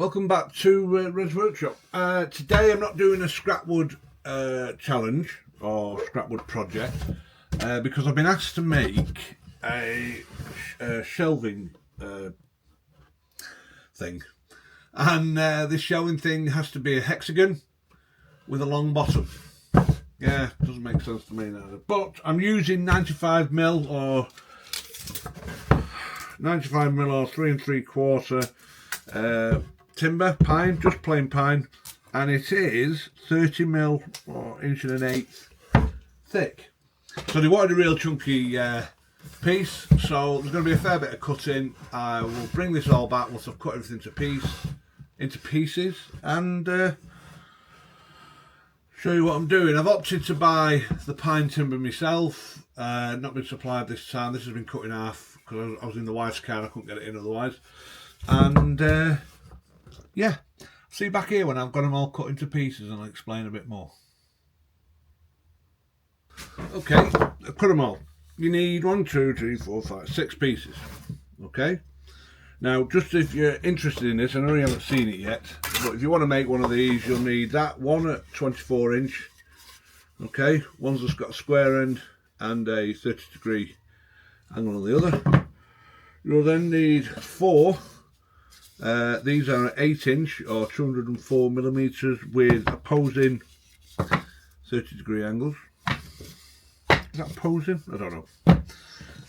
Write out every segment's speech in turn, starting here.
Welcome back to Red's Workshop. Today I'm not doing a scrapwood challenge or scrapwood project because I've been asked to make a shelving thing, and this shelving thing has to be a hexagon with a long bottom. Yeah, doesn't make sense to me now. But I'm using 95mm or 3 3/4 timber, pine, just plain pine, and it is 30mm or 1.1 thick. So they wanted a real chunky piece, so there's going to be a fair bit of cutting. I will bring this all back once I've cut everything into pieces and show you what I'm doing. I've opted to buy the pine timber myself, not been supplied this time. This has been cut in half because I was in the wife's car, I couldn't get it in otherwise. And yeah, see you back here when I've got them all cut into pieces and I'll explain a bit more. Okay, I've cut them all. You need 1, 2, 3, 4, 5, 6 pieces. Okay, now just if you're interested in this, I know you haven't seen it yet, but if you want to make one of these, you'll need that one at 24 inch. Okay, one's just got a square end and a 30-degree angle on the other. You'll then need 4. These are 8 inch or 204mm with opposing 30-degree angles. Is that opposing? I don't know.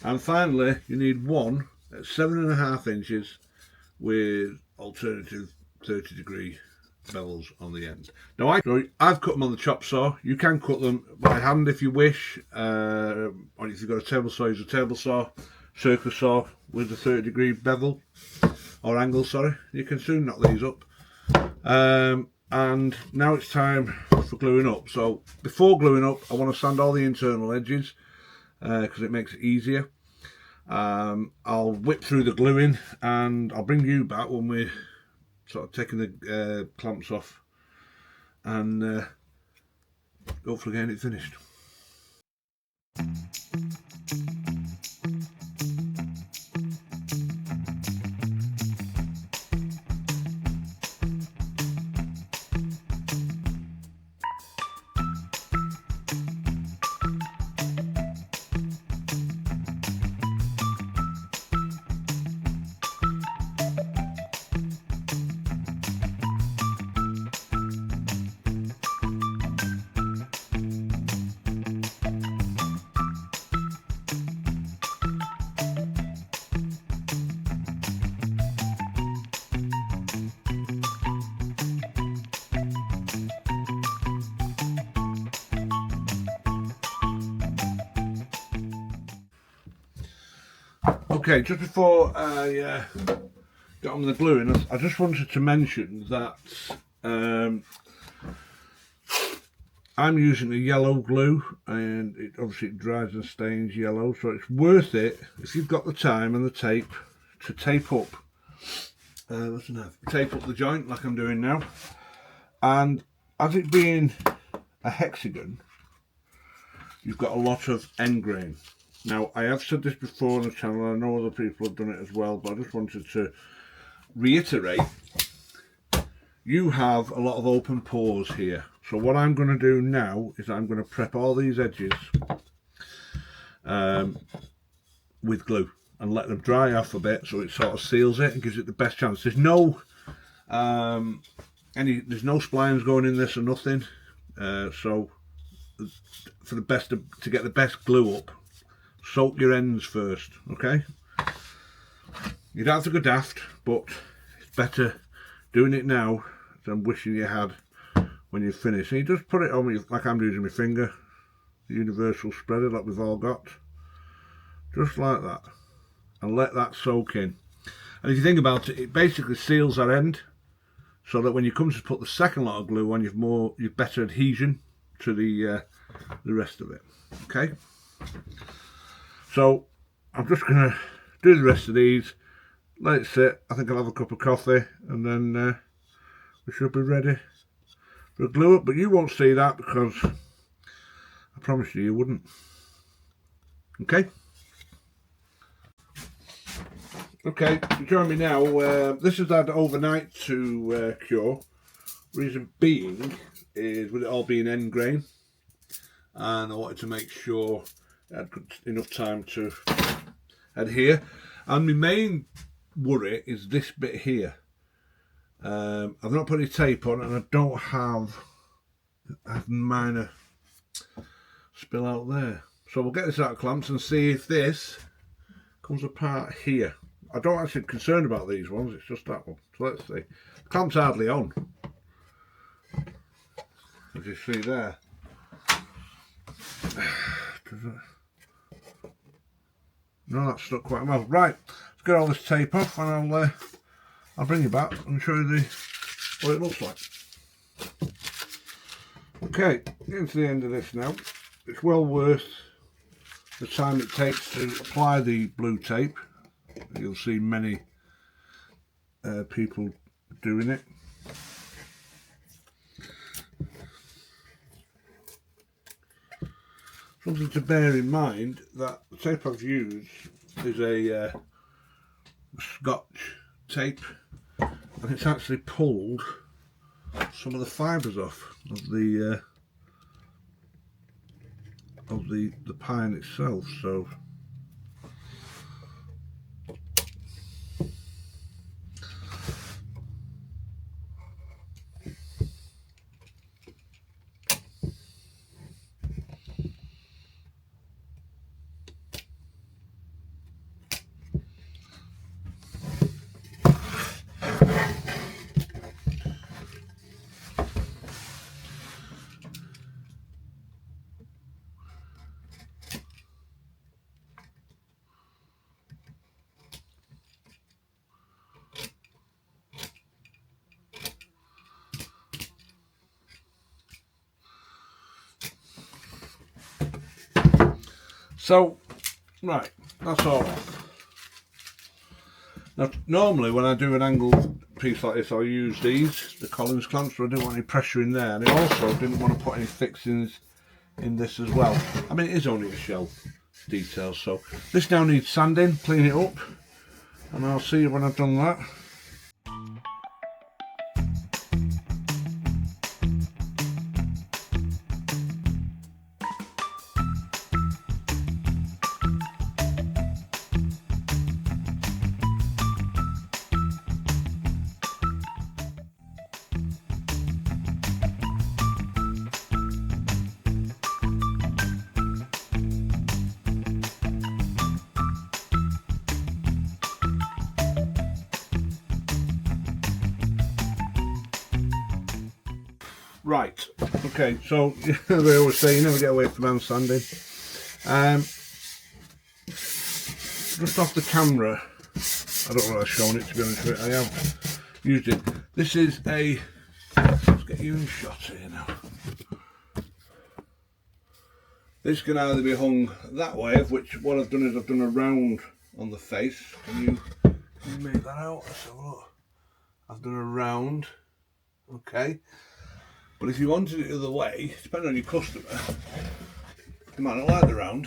And finally, you need 1 at 7.5 inches with alternative 30-degree bevels on the end. Now I've cut them on the chop saw. You can cut them by hand if you wish, or if you've got a table saw, use a table saw, circular saw with a 30-degree bevel. Or angle, sorry. You can soon knock these up. And now it's time for gluing up. So before gluing up, I want to sand all the internal edges because it makes it easier. I'll whip through the gluing and I'll bring you back when we're sort of taking the clamps off and hopefully getting it finished. Okay, just before I get on with the gluing, I just wanted to mention that I'm using a yellow glue, and it obviously dries and stains yellow, so it's worth it if you've got the time and the tape to tape up the joint like I'm doing now. And as it being a hexagon, you've got a lot of end grain. Now, I have said this before on the channel, I know other people have done it as well, but I just wanted to reiterate, you have a lot of open pores here. So what I'm going to do now is I'm going to prep all these edges with glue and let them dry off a bit so it sort of seals it and gives it the best chance. There's no there's no splines going in this or nothing, so for the best to get the best glue up, soak your ends first, okay? You don't have to go daft, but it's better doing it now than wishing you had when you finish. And you just put it on like I'm using my finger, the universal spreader like we've all got, just like that, and let that soak in. And if you think about it, it basically seals that end, so that when you come to put the second lot of glue on, you've better adhesion to the rest of it. Okay. So I'm just going to do the rest of these, let it sit. I think I'll have a cup of coffee and then we should be ready for a glue up. But you won't see that because I promised you wouldn't. Okay. Okay, join me now. This has had overnight to cure. Reason being is with it all being end grain, and I wanted to make sure it had enough time to adhere. And my main worry is this bit here. I've not put any tape on, and I don't have minor spill out there. So we'll get this out of clamps and see if this comes apart here. I don't actually concerned about these ones, it's just that one. So let's see. The clamp's hardly on, as you see there. No, that's stuck quite well. Right, let's get all this tape off, and I'll bring you back and show you what it looks like. Okay, getting to the end of this now. It's well worth the time it takes to apply the blue tape. You'll see many people doing it. Something to bear in mind, that the tape I've used is a Scotch tape, and it's actually pulled some of the fibres off of the pine itself. So right, that's all. Now, normally when I do an angled piece like this, I'll use these, the Collins clamps, so I didn't want any pressure in there, and I also didn't want to put any fixings in this as well. I mean, it is only a shell detail, so this now needs sanding, clean it up, and I'll see you when I've done that. Right, okay, so they always say you never get away from hand sanding. Just off the camera, I don't know if I've shown it, to be honest with you, I have used it. This is a, let's get you in shot here now. This can either be hung that way, of which what I've done is I've done a round on the face. Can you make that out? Let's have a look. I've done a round, okay. But if you wanted it the other way, depending on your customer, you might not like the round,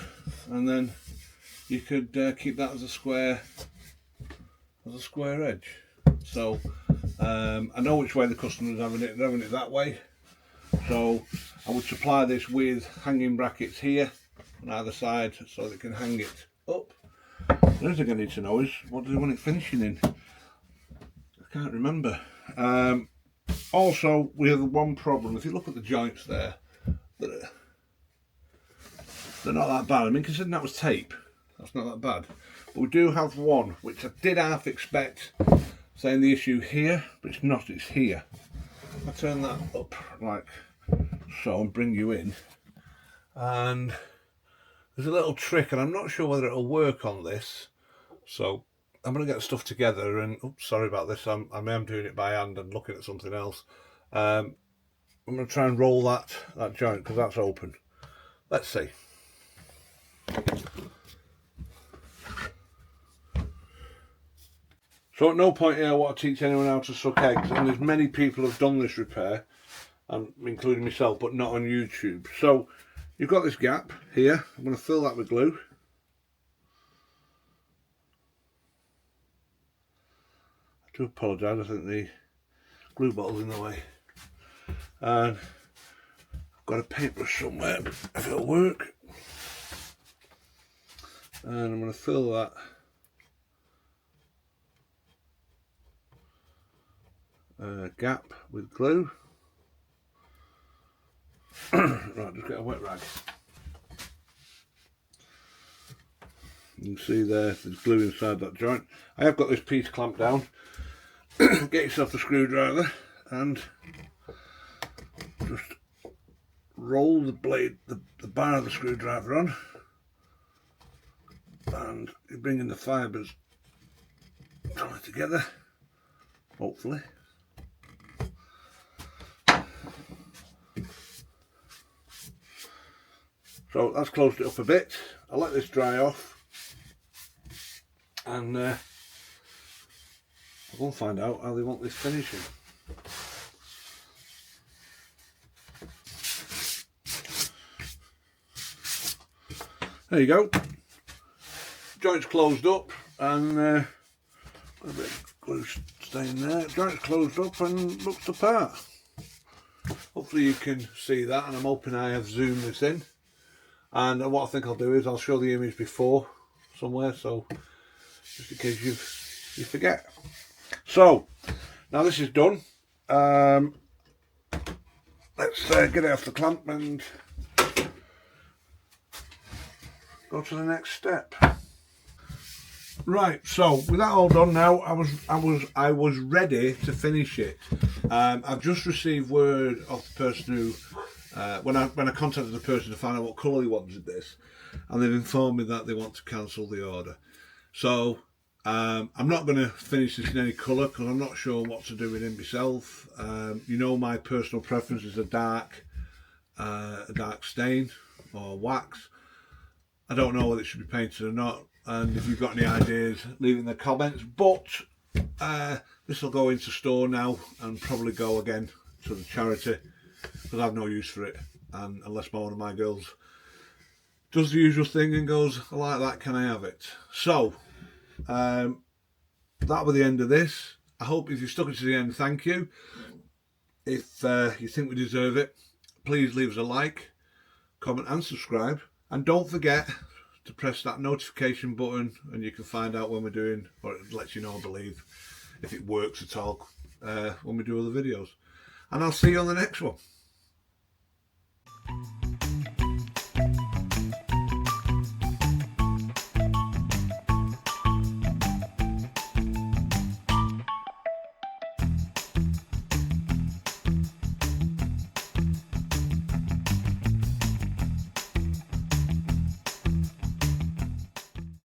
and then you could keep that as a square edge. So I know which way the customer's having it. They're having it that way. So I would supply this with hanging brackets here on either side, so they can hang it up. The other thing I need to know is, what do they want it finishing in? I can't remember. Also, we have one problem. If you look at the joints there, they're not that bad. I mean, considering that was tape, that's not that bad. But we do have one, which I did half expect, saying the issue here, but it's not, it's here. I turn that up like so and bring you in. And there's a little trick, and I'm not sure whether it'll work on this. So I'm going to get stuff together, and oops, sorry about this, I am doing it by hand and looking at something else. I'm going to try and roll that joint, because that's open. Let's see. So at no point here I want to teach anyone how to suck eggs, and there's many people who have done this repair, including myself, but not on YouTube. So you've got this gap here. I'm going to fill that with glue. do apologise, I think the glue bottle's in the way. And I've got a paintbrush somewhere, if it'll work. And I'm going to fill that gap with glue. Right, just get a wet rag. You can see there's glue inside that joint. I have got this piece clamped down. Get yourself a screwdriver and just roll the blade, the bar of the screwdriver on, and you're bringing the fibres together, hopefully. So that's closed it up a bit. I'll let this dry off, and I'll go and find out how they want this finishing. There you go. Joint's closed up, and a bit of glue stain there. Joint's closed up and looks the part. Hopefully you can see that, and I'm hoping I have zoomed this in. And what I think I'll do is I'll show the image before somewhere, so just in case you forget. So now this is done. Let's get it off the clamp and go to the next step. Right, so with that all done now, I was ready to finish it. I've just received word of the person who, when I contacted the person to find out what colour he wanted this, and they've informed me that they want to cancel the order. So I'm not going to finish this in any colour because I'm not sure what to do with it myself. You know, my personal preference is a dark stain or wax. I don't know whether it should be painted or not, and if you've got any ideas, leave it in the comments. But this will go into store now and probably go again to the charity because I've no use for it, and unless one of my girls does the usual thing and goes, I like that, can I have it? So that was the end of this. I hope if you stuck it to the end, thank you. If you think we deserve it, please leave us a like, comment and subscribe. And don't forget to press that notification button, and you can find out when we're doing, or it lets you know, I believe, if it works at all when we do other videos. And I'll see you on the next one.